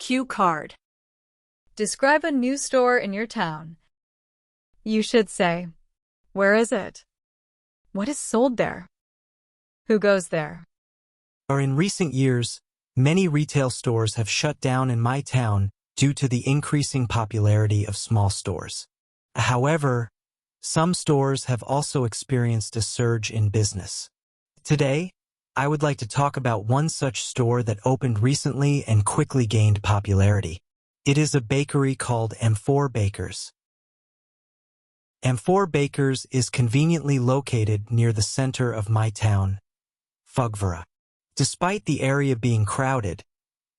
Cue card. Describe a new store in your town. You should say, where is it? What is sold there? Who goes there? In recent years, many retail stores have shut down in my town due to the increasing popularity of small stores. However, some stores have also experienced a surge in business. Today, I would like to talk about one such store that opened recently and quickly gained popularity. It is a bakery called M4 Bakers. M4 Bakers is conveniently located near the center of my town, Fugvara. Despite the area being crowded,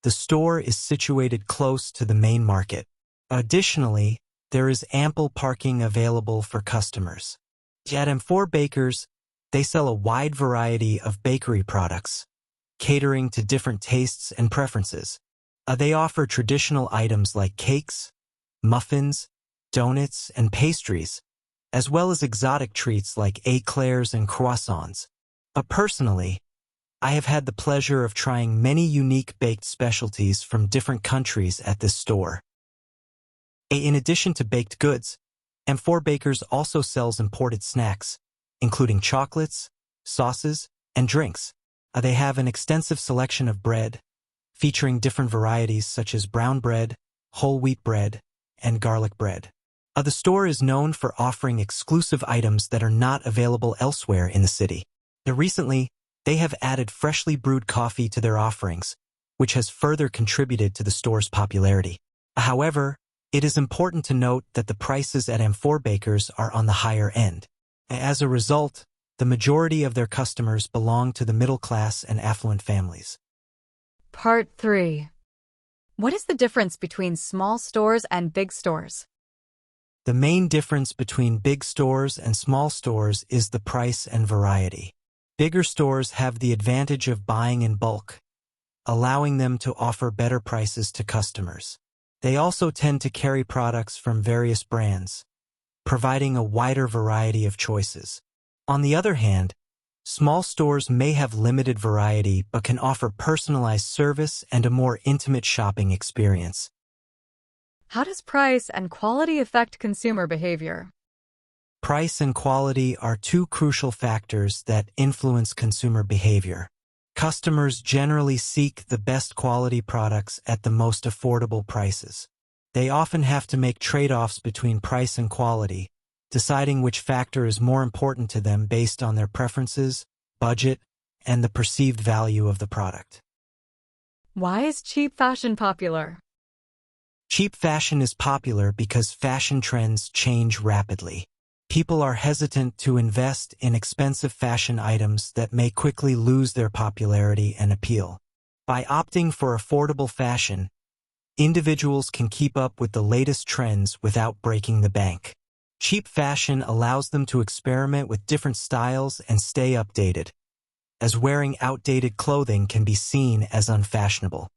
the store is situated close to the main market. Additionally, there is ample parking available for customers. At M4 Bakers, they sell a wide variety of bakery products, catering to different tastes and preferences. They offer traditional items like cakes, muffins, donuts, and pastries, as well as exotic treats like eclairs and croissants. Personally, I have had the pleasure of trying many unique baked specialties from different countries at this store. In addition to baked goods, M4 Bakers also sells imported snacks, including chocolates, sauces, and drinks. They have an extensive selection of bread, featuring different varieties such as brown bread, whole wheat bread, and garlic bread. The store is known for offering exclusive items that are not available elsewhere in the city. Recently, they have added freshly brewed coffee to their offerings, which has further contributed to the store's popularity. However, it is important to note that the prices at M4 Bakers are on the higher end. As a result, the majority of their customers belong to the middle class and affluent families. Part 3. What is the difference between small stores and big stores? The main difference between big stores and small stores is the price and variety. Bigger stores have the advantage of buying in bulk, allowing them to offer better prices to customers. They also tend to carry products from various brands, providing a wider variety of choices. On the other hand, small stores may have limited variety but can offer personalized service and a more intimate shopping experience. How does price and quality affect consumer behavior? Price and quality are two crucial factors that influence consumer behavior. Customers generally seek the best quality products at the most affordable prices. They often have to make trade-offs between price and quality, deciding which factor is more important to them based on their preferences, budget, and the perceived value of the product. Why is cheap fashion popular? Cheap fashion is popular because fashion trends change rapidly. People are hesitant to invest in expensive fashion items that may quickly lose their popularity and appeal. By opting for affordable fashion, individuals can keep up with the latest trends without breaking the bank. Cheap fashion allows them to experiment with different styles and stay updated, as wearing outdated clothing can be seen as unfashionable.